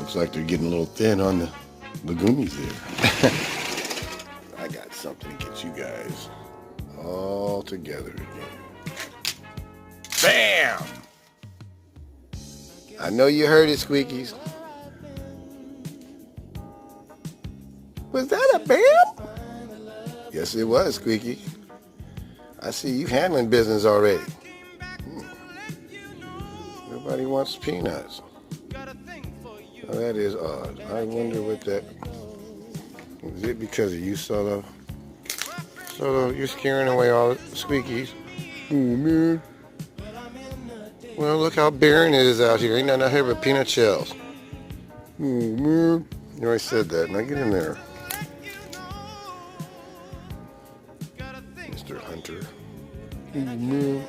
Looks like they're getting a little thin on the gummies there. I got something to get you guys all together again. Bam! I know you heard it, Squeakies. Was that a bam? Yes, it was, Squeaky. I see you handling business already. Nobody wants peanuts. Oh, that is odd. I wonder what that... Is it because of you, Solo? Solo, you're scaring away all the Squeakies. Oh, man. Well, look how barren it is out here. Ain't nothing out here but peanut shells. Oh, man. You already said that. Now get in there. Mr. Hunter. Oh, man.